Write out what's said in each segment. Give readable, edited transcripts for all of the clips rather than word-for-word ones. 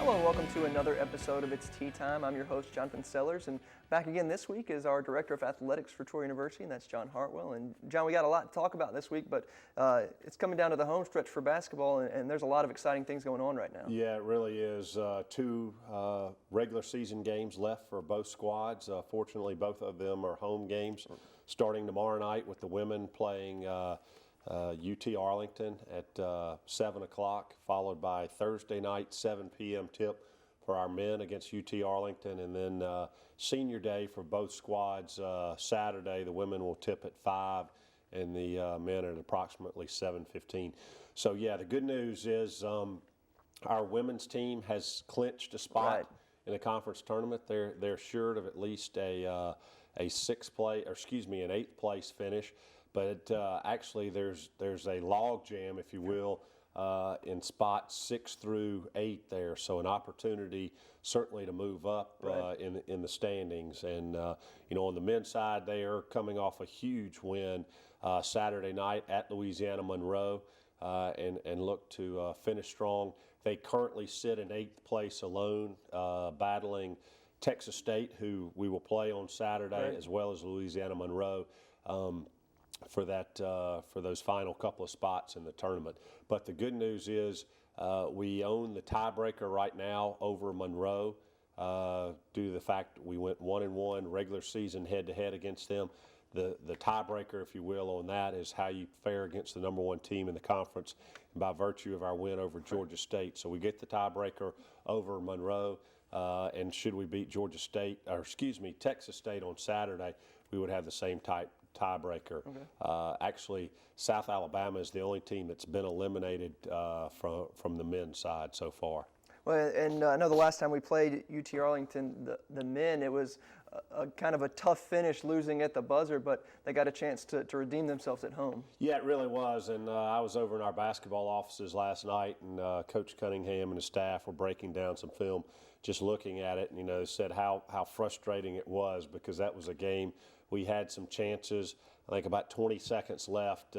Hello and welcome to another episode of It's Tea Time. I'm your host, Jonathan Sellers, and back again this week is our Director of Athletics for Troy University, and that's John Hartwell. And John, we got a lot to talk about this week, but it's coming down to the home stretch for basketball, and there's a lot of exciting things going on right now. Yeah, it really is. Two regular season games left for both squads. Fortunately, both of them are home games, starting tomorrow night with the women playing UT Arlington at 7 o'clock, followed by Thursday night, 7 p.m. tip for our men against UT Arlington, and then senior day for both squads. Saturday, the women will tip at 5 and the men at approximately 7:15. So, yeah, the good news is our women's team has clinched a spot in the conference tournament. They're assured of at least an eighth place finish. But actually, there's a log jam, if you will, in spots 6 through 8 there. So an opportunity certainly to move up in the standings. And on the men's side, they are coming off a huge win Saturday night at Louisiana Monroe, and look to finish strong. They currently sit in 8th place alone, battling Texas State, who we will play on Saturday, as well as Louisiana Monroe. For those final couple of spots in the tournament. But the good news is we own the tiebreaker right now over Monroe due to the fact we went 1-1 regular season head-to-head against them. The tiebreaker, if you will, on that is how you fare against the number one team in the conference by virtue of our win over Georgia State. So we get the tiebreaker over Monroe, and should we beat Texas State on Saturday, we would have the same tiebreaker. Actually, South Alabama is the only team that's been eliminated from the men's side so far. Well, and I know the last time we played UT Arlington, the men, it was a kind of a tough finish, losing at the buzzer, but they got a chance to redeem themselves at home. Yeah, it really was, and I was over in our basketball offices last night, and Coach Cunningham and his staff were breaking down some film, just looking at it, and said how frustrating it was, because that was a game we had some chances. I think about 20 seconds left.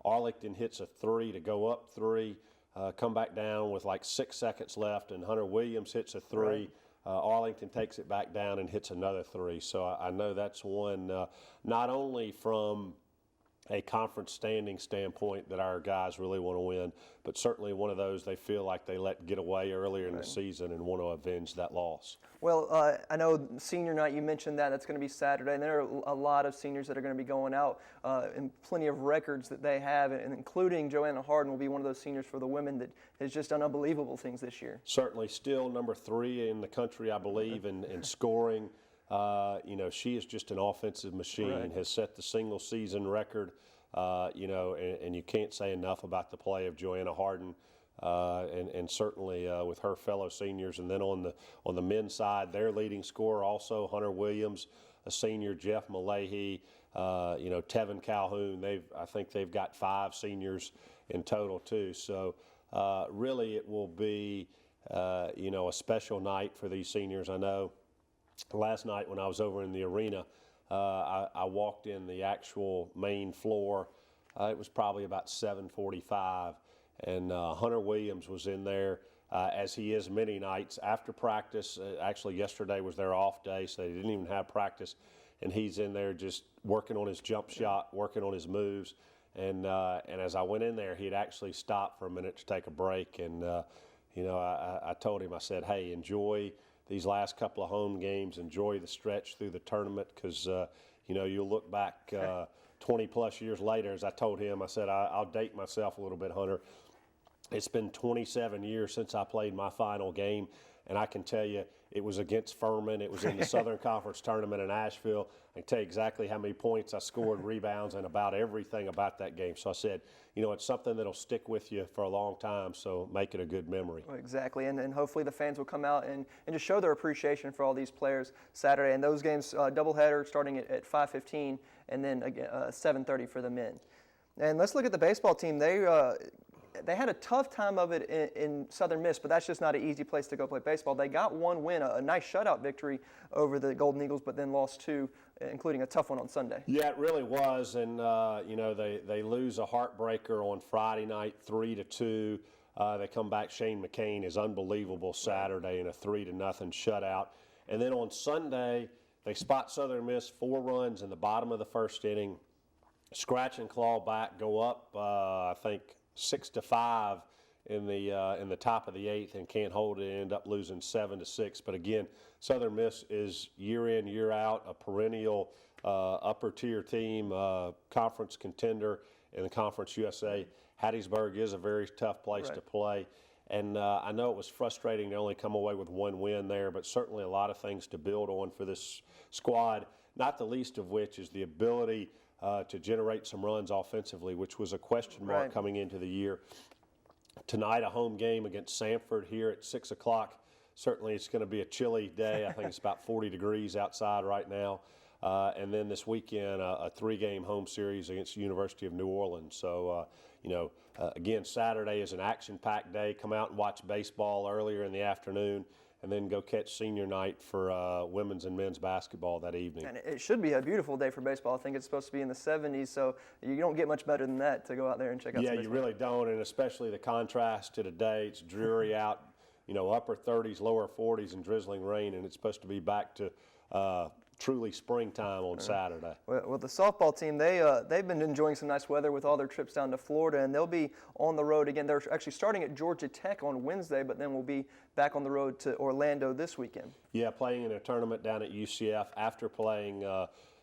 Arlington hits a 3 to go up 3, come back down with like 6 seconds left, and Hunter Williams hits a 3. Arlington takes it back down and hits another 3. So I know that's one, not only from a conference standing standpoint that our guys really want to win, but certainly one of those they feel like they let get away earlier in the season and want to avenge that loss. Well, I know senior night, you mentioned that's going to be Saturday, and there are a lot of seniors that are going to be going out, and plenty of records that they have, and including Joanna Harden will be one of those seniors for the women that has just done unbelievable things this year. Certainly still number 3 in the country, I believe, in scoring. She is just an offensive machine, has set the single season record, and you can't say enough about the play of Joanna Harden. And certainly with her fellow seniors. And then on the men's side, their leading scorer also Hunter Williams, a senior, Jeff Malahy, Tevin Calhoun. I think they've got 5 seniors in total too. So really it will be a special night for these seniors. I know last night when I was over in the arena, I walked in the actual main floor. It was probably about 7:45. And Hunter Williams was in there, as he is many nights after practice. Actually, yesterday was their off day, so they didn't even have practice. And he's in there just working on his jump shot, working on his moves. And as I went in there, he had actually stopped for a minute to take a break. And, I told him, I said, hey, enjoy these last couple of home games. Enjoy the stretch through the tournament because, you'll look back 20-plus years later. As I told him, I said, I'll date myself a little bit, Hunter. It's been 27 years since I played my final game, and I can tell you it was against Furman. It was in the Southern Conference tournament in Asheville. I can tell you exactly how many points I scored, rebounds, and about everything about that game. So I said, it's something that'll stick with you for a long time, so make it a good memory. Well, exactly, and hopefully the fans will come out and just show their appreciation for all these players Saturday. And those games, doubleheader starting at 5:15 and then again 7:30 for the men. And let's look at the baseball team. They had a tough time of it in Southern Miss, but that's just not an easy place to go play baseball. They got one win, a nice shutout victory over the Golden Eagles, but then lost 2, including a tough one on Sunday. Yeah, it really was, and they lose a heartbreaker on Friday night, 3-2. They come back. Shane McCain is unbelievable Saturday in a 3-0 shutout. And then on Sunday, they spot Southern Miss 4 runs in the bottom of the first inning, scratch and claw back, go up, I think 6-5 in the top of the 8th, and can't hold it. End up losing 7-6. But again, Southern Miss is year in, year out a perennial upper tier team, conference contender in the Conference USA. Hattiesburg is a very tough place to play. And I know it was frustrating to only come away with 1 win there, but certainly a lot of things to build on for this squad, not the least of which is the ability to generate some runs offensively, which was a question mark coming into the year. Tonight, a home game against Sanford here at 6 o'clock. Certainly it's going to be a chilly day. I think it's about 40 degrees outside right now. And then this weekend, a 3-game home series against the University of New Orleans. So, again, Saturday is an action-packed day. Come out and watch baseball earlier in the afternoon, and then go catch senior night for women's and men's basketball that evening. And it should be a beautiful day for baseball. I think it's supposed to be in the 70s, so you don't get much better than that to go out there and check out some baseball. Yeah, you really don't, and especially the contrast to today. It's dreary out, upper 30s, lower 40s, and drizzling rain, and it's supposed to be back to truly springtime on Saturday. Well, the softball team, they've been enjoying some nice weather with all their trips down to Florida, and they'll be on the road again. They're actually starting at Georgia Tech on Wednesday, but then we'll be back on the road to Orlando this weekend. Yeah, playing in a tournament down at UCF after playing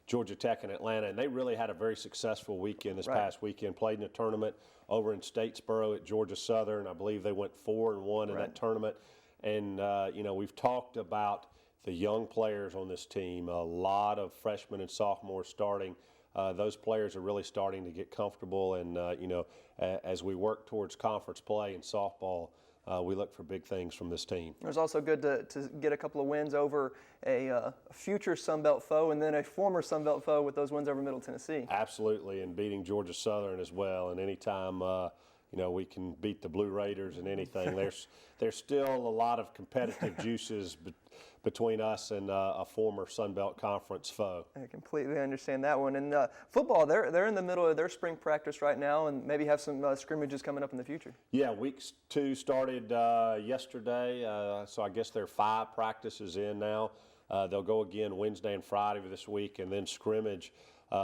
Georgia Tech and Atlanta, and they really had a very successful weekend this past weekend. Played in a tournament over in Statesboro at Georgia Southern. I believe they went 4-1 in that tournament. And, we've talked about the young players on this team, a lot of freshmen and sophomores starting. Those players are really starting to get comfortable, and as we work towards conference play in softball, we look for big things from this team. It was also good to get a couple of wins over a future Sun Belt foe and then a former Sun Belt foe with those wins over Middle Tennessee. Absolutely, and beating Georgia Southern as well. And anytime we can beat the Blue Raiders in anything, there's still a lot of competitive juices between us and a former Sun Belt Conference foe. I completely understand that one. And football, they're in the middle of their spring practice right now, and maybe have some scrimmages coming up in the future. Yeah, week 2 started yesterday, so I guess there are 5 practices in now. They'll go again Wednesday and Friday of this week, and then scrimmage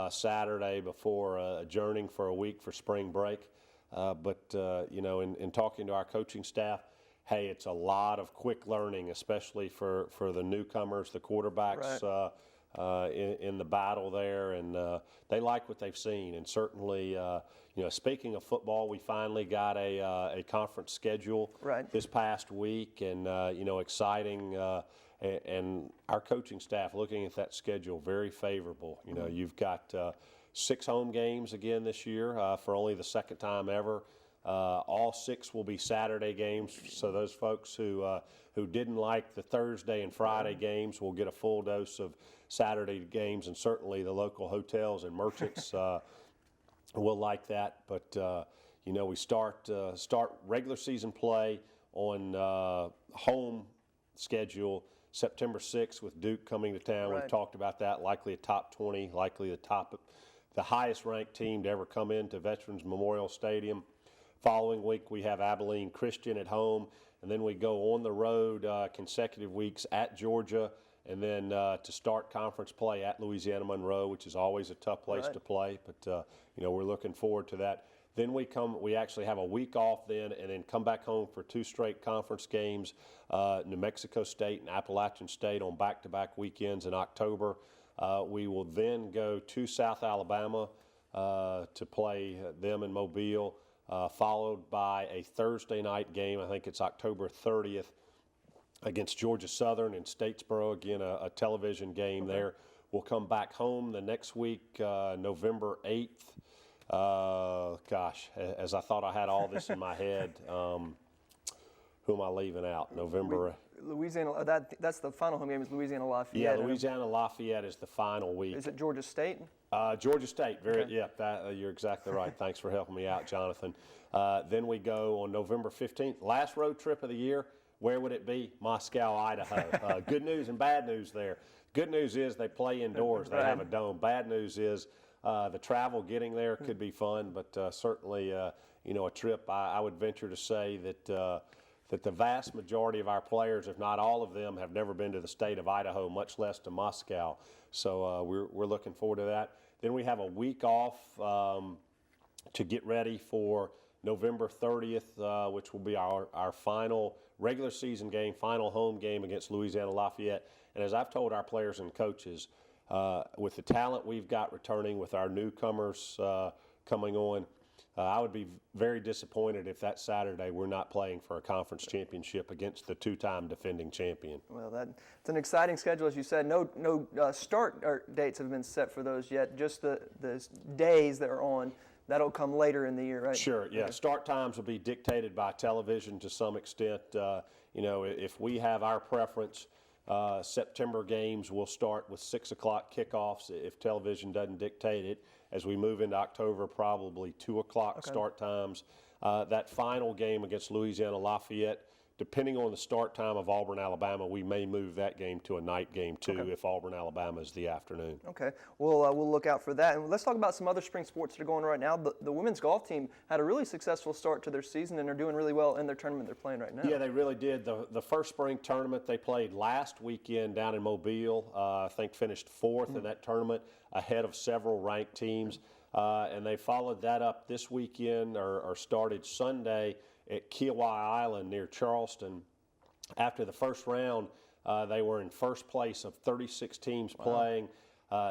Saturday before adjourning for a week for spring break. But in talking to our coaching staff, hey, it's a lot of quick learning, especially for the newcomers, the quarterbacks in the battle there, and they like what they've seen. And certainly, speaking of football, we finally got a conference schedule this past week, and exciting. And our coaching staff looking at that schedule, very favorable. You've got 6 home games again this year for only the second time ever. All 6 will be Saturday games, so those folks who didn't like the Thursday and Friday games will get a full dose of Saturday games, and certainly the local hotels and merchants will like that. But we start regular season play on home schedule September 6th with Duke coming to town. We've talked about that. Likely a top 20, likely the highest ranked team to ever come into Veterans Memorial Stadium. Following week, we have Abilene Christian at home, and then we go on the road consecutive weeks at Georgia, and then to start conference play at Louisiana Monroe, which is always a tough place to play, but we're looking forward to that. Then we actually have a week off then, and then come back home for 2 straight conference games, New Mexico State and Appalachian State on back-to-back weekends in October. We will then go to South Alabama to play them in Mobile, followed by a Thursday night game. I think it's October 30th against Georgia Southern in Statesboro. Again, a television game there. We'll come back home the next week, November 8th. As I thought I had all this in my head, who am I leaving out? November. Louisiana, that's the final home game is Louisiana Lafayette. Yeah, Louisiana Lafayette is the final week. Is it Georgia State? Georgia State, you're exactly right. Thanks for helping me out, Jonathan. Then we go on November 15th, last road trip of the year. Where would it be? Moscow, Idaho. Good news and bad news there. Good news is they play indoors. They have a dome. Bad news is The travel getting there could be fun, but certainly, you know, a trip, I would venture to say that that the vast majority of our players, if not all of them, have never been to the state of Idaho, much less to Moscow. So we're looking forward to that. Then we have a week off to get ready for November 30th, which will be our final regular season game, final home game against Louisiana Lafayette. And as I've told our players and coaches, with the talent we've got returning, with our newcomers coming on, I would be very disappointed if that Saturday we're not playing for a conference championship against the two-time defending champion. Well, it's an exciting schedule, as you said. No start dates have been set for those yet. Just the days that are on. That'll come later in the year, right? Sure, yeah. Okay. Start times will be dictated by television to some extent. You know, if we have our preference, September games will start with 6 o'clock kickoffs if television doesn't dictate it. As we move into October, probably 2 o'clock start times. That final game against Louisiana Lafayette, depending on the start time of Auburn, Alabama, we may move that game to a night game too if Auburn, Alabama is the afternoon. Okay, we'll look out for that. And let's talk about some other spring sports that are going right now. The women's golf team had a really successful start to their season and are doing really well in their tournament they're playing right now. Yeah, they really did. The first spring tournament they played last weekend down in Mobile, I think finished fourth in that tournament, ahead of several ranked teams. And they followed that up this weekend, or started Sunday at Kiawah Island near Charleston. After the first round, they were in first place of 36 teams playing.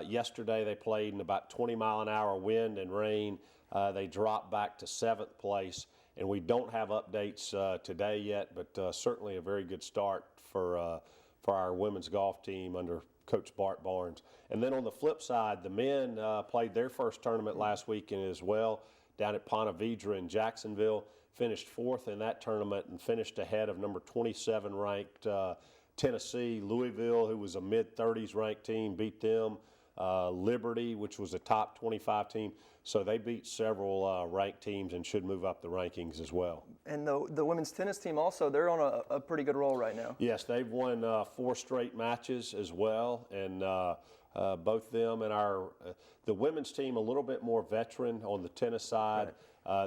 Yesterday they played in about 20-mile-an-hour wind and rain. They dropped back to 7th place, and we don't have updates today yet, but certainly a very good start for our women's golf team under Coach Bart Barnes. And then on the flip side, the men played their first tournament last weekend as well, down at Ponte Vedra in Jacksonville. Finished fourth in that tournament and finished ahead of number 27 ranked Tennessee. Louisville, who was a mid-30s ranked team, beat them. Liberty, which was a top 25 team. So they beat several ranked teams and should move up the rankings as well. And the women's tennis team also, they're on a pretty good roll right now. Yes, they've won 4 straight matches as well. And both them and the women's team a little bit more veteran on the tennis side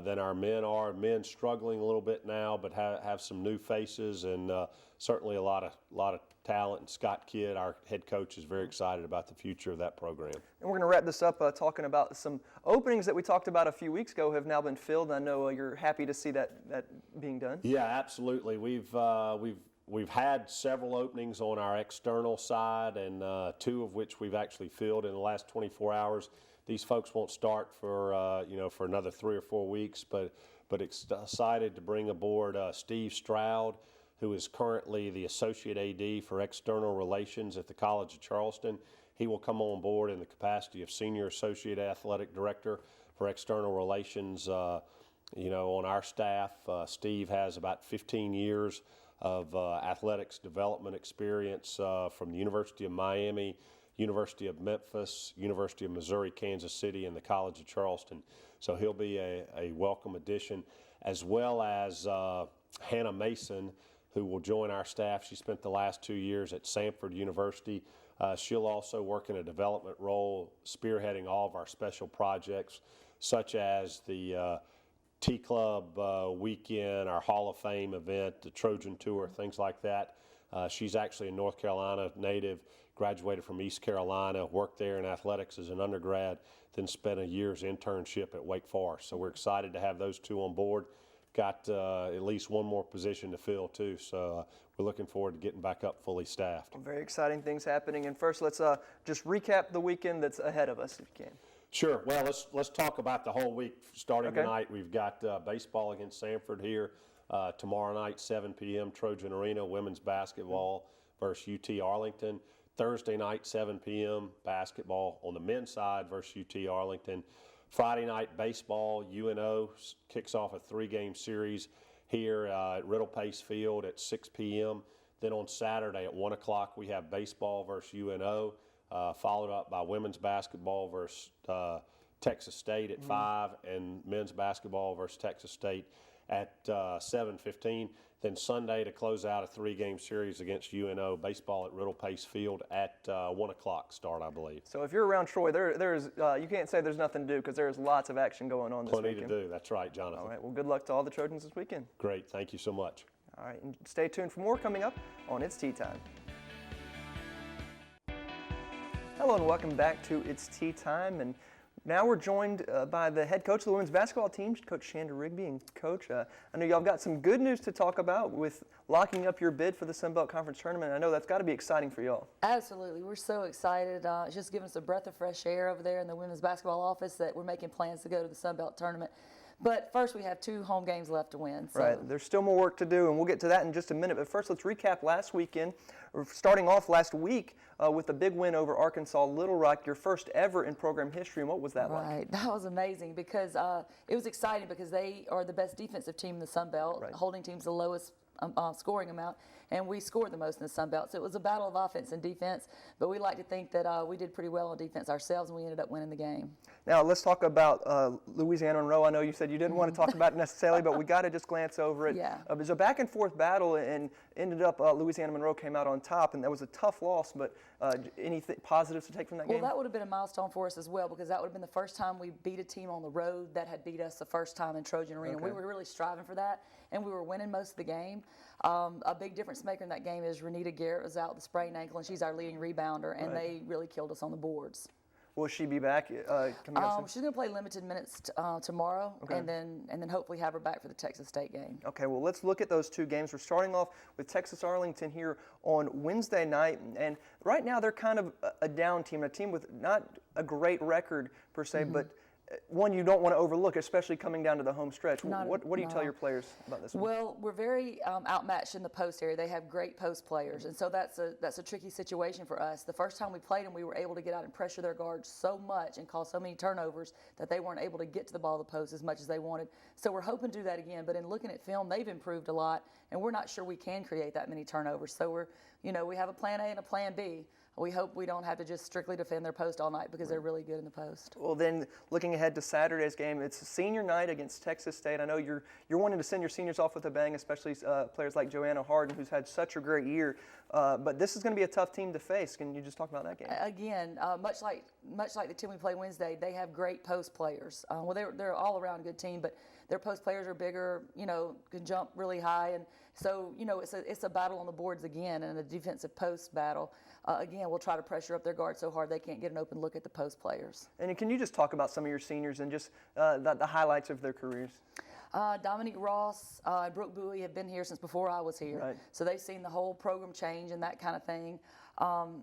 than our men are. Men struggling a little bit now, but have some new faces and certainly a lot of talent. And Scott Kidd, our head coach, is very excited about the future of that program. And we're going to wrap this up talking about some openings that we talked about a few weeks ago have now been filled. I know you're happy to see that being done. Yeah, absolutely. We've had several openings on our external side, and 2 of which we've actually filled in the last 24 hours. These folks won't start for for another 3 or 4 weeks, but excited to bring aboard Steve Stroud, who is currently the Associate AD for External Relations at the College of Charleston. He will come on board in the capacity of Senior Associate Athletic Director for External Relations. On our staff, Steve has about 15 years of athletics development experience from the University of Miami, University of Memphis, University of Missouri, Kansas City, and the College of Charleston. So he'll be a welcome addition, as well as Hannah Mason, who will join our staff. She spent the last 2 years at Samford University. She'll also work in a development role, spearheading all of our special projects, such as the T-Club weekend, our Hall of Fame event, the Trojan Tour, things like that. She's actually a North Carolina native, graduated from East Carolina, worked there in athletics as an undergrad, then spent a year's internship at Wake Forest. So we're excited to have those 2 on board. Got at least 1 more position to fill too, so we're looking forward to getting back up fully staffed. Very exciting things happening. And first, let's just recap the weekend that's ahead of us, if you can. Sure. Well, let's talk about the whole week. Starting tonight, we've got baseball against Samford here. Tomorrow night, 7 p.m., Trojan Arena, women's basketball versus UT Arlington. Thursday night, 7 p.m., basketball on the men's side versus UT Arlington. Friday night, baseball, UNO kicks off a 3-game series here at Riddle Pace Field at 6 p.m. Then on Saturday at 1 o'clock, we have baseball versus UNO, followed up by women's basketball versus Texas State at 5, and men's basketball versus Texas State at 7:15. Then Sunday to close out a 3-game series against UNO, baseball at Riddle Pace Field at 1 o'clock start, I believe. So if you're around Troy, there's you can't say there's nothing to do because there's lots of action going on this Plenty weekend. to do. That's right, Jonathan. All right. Well, good luck to all the Trojans this weekend. Great. Thank you so much. All right. And stay tuned for more coming up on It's Tea Time. Hello and welcome back to It's Tea Time. And now we're joined by the head coach of the women's basketball team, Coach Shanda Rigby. And Coach, I know y'all got some good news to talk about with locking up your bid for the Sun Belt Conference Tournament. I know that's got to be exciting for y'all. Absolutely. We're so excited. It's just giving us a breath of fresh air over there in the women's basketball office that we're making plans to go to the Sun Belt Tournament. But first, we have 2 home games left to win. So. Right. There's still more work to do, and we'll get to that in just a minute. But first, let's recap last weekend. We're starting off last week with a big win over Arkansas Little Rock, your first ever in program history. And what was that like? Right. That was amazing because it was exciting because they are the best defensive team in the Sun Belt. Right. Holding team's the lowest scoring amount, and we scored the most in the Sun Belt. So it was a battle of offense and defense, but we like to think that we did pretty well on defense ourselves, and we ended up winning the game. Now, let's talk about Louisiana Monroe. I know you said you didn't want to talk about it necessarily, but we got to just glance over it. Yeah. It was a back-and-forth battle, and ended up Louisiana Monroe came out on top, and that was a tough loss, but any positives to take from that game? Well, that would have been a milestone for us as well because that would have been the first time we beat a team on the road that had beat us the first time in Trojan Arena. Okay. We were really striving for that, and we were winning most of the game. A big difference maker in that game is Renita Garrett was out with a sprained ankle, and she's our leading rebounder, and they really killed us on the boards. Will she be back coming up soon? She's going to play limited minutes tomorrow, and then hopefully have her back for the Texas State game. Okay, well, let's look at those 2 games. We're starting off with Texas Arlington here on Wednesday night, and right now they're kind of a down team, a team with not a great record per se, but one you don't want to overlook, especially coming down to the home stretch. What do you tell your players about this one? Well, we're very outmatched in the post area. They have great post players, and so that's a tricky situation for us. The first time we played them, we were able to get out and pressure their guards so much and cause so many turnovers that they weren't able to get to the ball of the post as much as they wanted. So we're hoping to do that again. But in looking at film, they've improved a lot, and we're not sure we can create that many turnovers. So we have a plan A and a plan B. We hope we don't have to just strictly defend their post all night because they're really good in the post. Well, then looking ahead to Saturday's game, it's senior night against Texas State. I know you're wanting to send your seniors off with a bang, especially players like Joanna Harden, who's had such a great year. But this is going to be a tough team to face. Can you just talk about that game? Again, much like the team we play Wednesday, they have great post players. Well, they're all around a good team, but their post players are bigger. Can jump really high, and so it's a battle on the boards again, and a defensive post battle. Again, we'll try to pressure up their guard so hard they can't get an open look at the post players. And can you just talk about some of your seniors and just the highlights of their careers? Dominique Ross and Brooke Bowie have been here since before I was here. Right. So they've seen the whole program change and that kind of thing.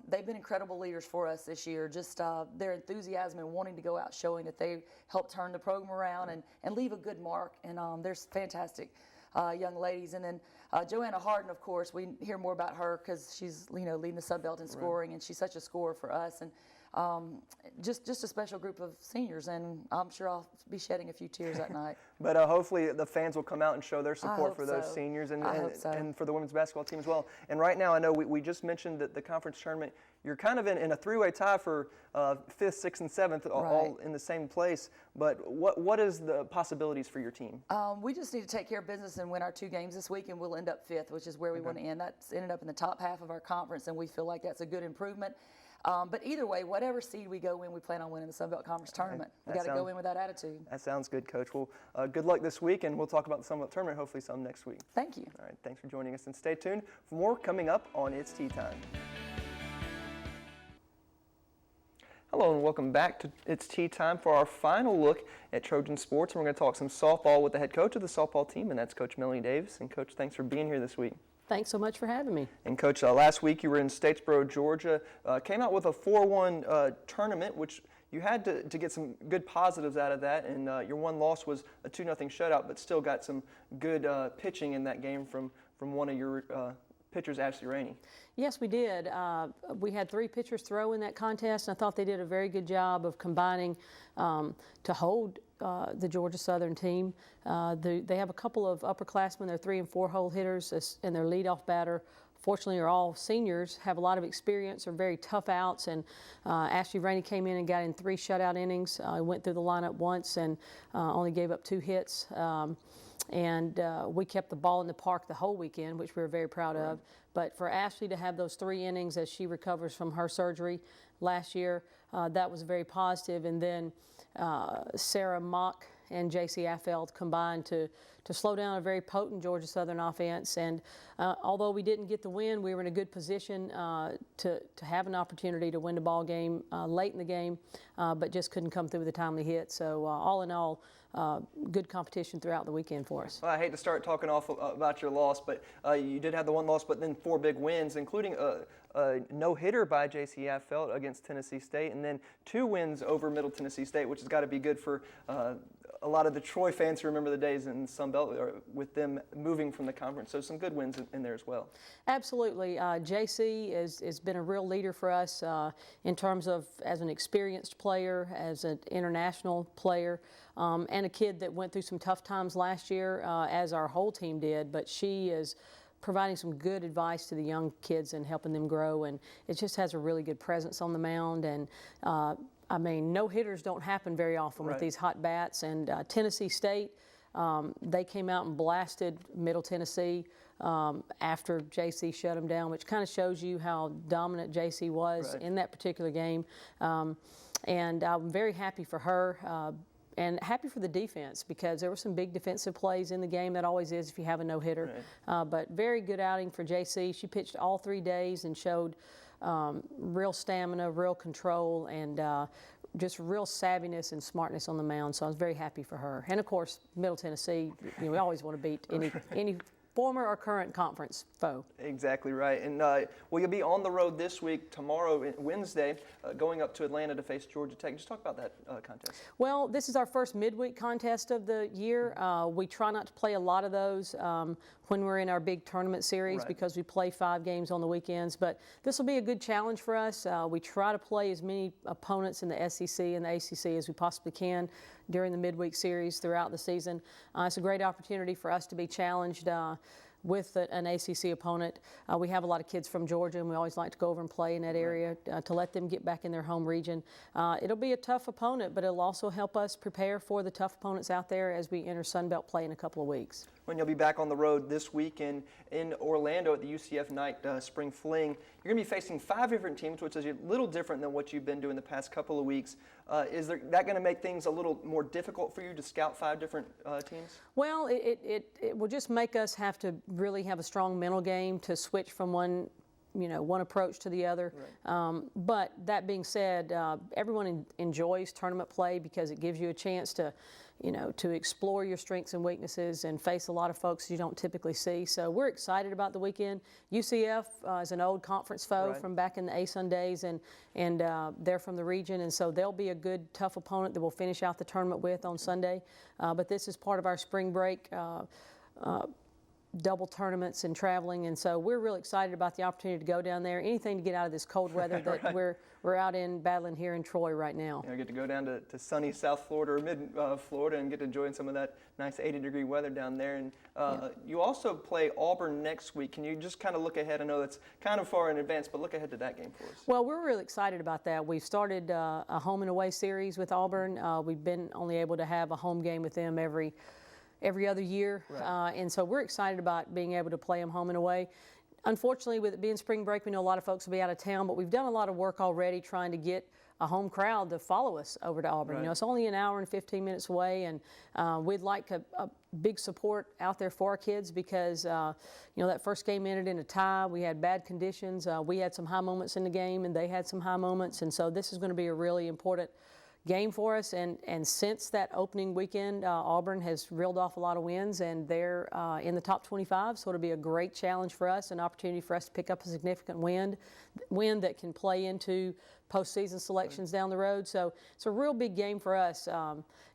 They've been incredible leaders for us this year. Just their enthusiasm and wanting to go out showing that they helped turn the program around and leave a good mark. And they're fantastic young ladies. And then Joanna Harden, of course, we hear more about her because she's leading the Sun Belt in scoring, and she's such a scorer for us. And just a special group of seniors, and I'm sure I'll be shedding a few tears that night. But hopefully the fans will come out and show their support for those seniors and for the women's basketball team as well. And right now, I know we just mentioned that the conference tournament, you're kind of in a 3-way tie for 5th, 6th, and 7th, all in the same place. But what is the possibilities for your team? We just need to take care of business and win our 2 games this week, and we'll end up 5th, which is where we want to end. That's ended up in the top half of our conference, and we feel like that's a good improvement. But either way, whatever seed we go in, we plan on winning the Sun Belt Conference Tournament. We got to go in with that attitude. That sounds good, Coach. Well, good luck this week, and we'll talk about the Sun Belt Tournament hopefully some next week. Thank you. All right, thanks for joining us, and stay tuned for more coming up on It's Tea Time. Hello and welcome back to It's Tea Time for our final look at Trojan sports. And we're going to talk some softball with the head coach of the softball team, and that's Coach Melanie Davis. And Coach, thanks for being here this week. Thanks so much for having me. And Coach, last week you were in Statesboro, Georgia, came out with a 4-1 tournament, which you had to get some good positives out of that, and your one loss was a 2-0 shutout, but still got some good pitching in that game from one of your pitchers, Ashley Rainey. Yes, we did. We had 3 pitchers throw in that contest, and I thought they did a very good job of combining to hold the Georgia Southern team. They have a couple of upperclassmen. They're 3- and 4-hole hitters, and their leadoff batter, fortunately, are all seniors, have a lot of experience, are very tough outs. And Ashley Rainey came in and got in 3 shutout innings. Went through the lineup once and only gave up 2 hits. And we kept the ball in the park the whole weekend, which we were very proud of. But for Ashley to have those 3 innings as she recovers from her surgery last year, that was very positive. And then Sarah Mock and J.C. Affeld combined to slow down a very potent Georgia Southern offense. And although we didn't get the win, we were in a good position to have an opportunity to win the ball game late in the game, but just couldn't come through with a timely hit. So all in all, good competition throughout the weekend for us. Well, I hate to start talking off about your loss, but you did have the 1 loss, but then 4 big wins, including a no-hitter by J.C. Affeld against Tennessee State, and then 2 wins over Middle Tennessee State, which has got to be good for a lot of the Troy fans who remember the days in the Sun Belt with them moving from the conference. So some good wins in there as well. Absolutely. J.C. has been a real leader for us in terms of as an experienced player, as an international player, and a kid that went through some tough times last year, as our whole team did. But she is providing some good advice to the young kids and helping them grow, and it just has a really good presence on the mound. And I mean, no hitters don't happen very often with these hot bats. And Tennessee State, they came out and blasted Middle Tennessee after JC shut them down, which kind of shows you how dominant JC was in that particular game. And I'm very happy for her. And happy for the defense, because there were some big defensive plays in the game. That always is if you have a no-hitter. But very good outing for JC. She pitched all 3 days and showed real stamina, real control, and just real savviness and smartness on the mound. So I was very happy for her. And of course, Middle Tennessee, we always want to beat any former or current conference foe. Exactly right. And will you be on the road this week, tomorrow, Wednesday, going up to Atlanta to face Georgia Tech? Just talk about that contest. Well, this is our first midweek contest of the year. We try not to play a lot of those when we're in our big tournament series because we play 5 games on the weekends. But this will be a good challenge for us. We try to play as many opponents in the SEC and the ACC as we possibly can during the midweek series throughout the season. It's a great opportunity for us to be challenged with an ACC opponent. We have a lot of kids from Georgia, and we always like to go over and play in that area to let them get back in their home region. It'll be a tough opponent, but it'll also help us prepare for the tough opponents out there as we enter Sun Belt play in a couple of weeks. When you'll be back on the road this week in Orlando at the UCF Night Spring Fling, you're going to be facing 5 different teams, which is a little different than what you've been doing the past couple of weeks. Is that going to make things a little more difficult for you to scout 5 different teams? Well, it will just make us have to really have a strong mental game to switch from one approach to the other. But that being said, everyone enjoys tournament play because it gives you a chance to explore your strengths and weaknesses and face a lot of folks you don't typically see. So we're excited about the weekend. UCF is an old conference foe from back in the ASUN days, and they're from the region, and so they'll be a good, tough opponent that we'll finish out the tournament with on Sunday. But this is part of our spring break double tournaments and traveling, and so we're really excited about the opportunity to go down there. Anything to get out of this cold weather that we're out in battling here in Troy right now. I get to go down to sunny South Florida or mid Florida and get to enjoy some of that nice 80-degree weather down there. And you also play Auburn next week. Can you just kind of look ahead? I know it's kind of far in advance, but look ahead to that game for us. Well, we're really excited about that. We've started a home and away series with Auburn. We've been only able to have a home game with them every other year, and so we're excited about being able to play them home and away. Unfortunately, with it being spring break, we know a lot of folks will be out of town, but we've done a lot of work already trying to get a home crowd to follow us over to Auburn. It's only an hour and 15 minutes away, and we'd like a big support out there for our kids because that first game ended in a tie. We had bad conditions. We had some high moments in the game, and they had some high moments, and so this is going to be a really important game for us, and since that opening weekend, Auburn has reeled off a lot of wins, and they're in the top 25, so it'll be a great challenge for us, an opportunity for us to pick up a significant win that can play into postseason selections down the road. So it's a real big game for us,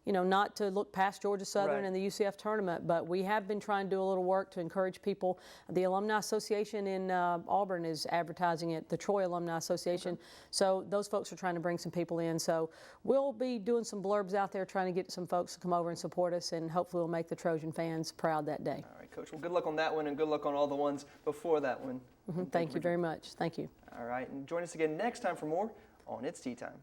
not to look past Georgia Southern and the UCF tournament, but we have been trying to do a little work to encourage people. The Alumni Association in Auburn is advertising it, the Troy Alumni Association. So those folks are trying to bring some people in. So we'll be doing some blurbs out there trying to get some folks to come over and support us, and hopefully we'll make the Trojan fans proud that day. All right, Coach. Well, good luck on that one, and good luck on all the ones before that one. Thank you very much. Thank you. All right, and join us again next time for more on It's Tea Time.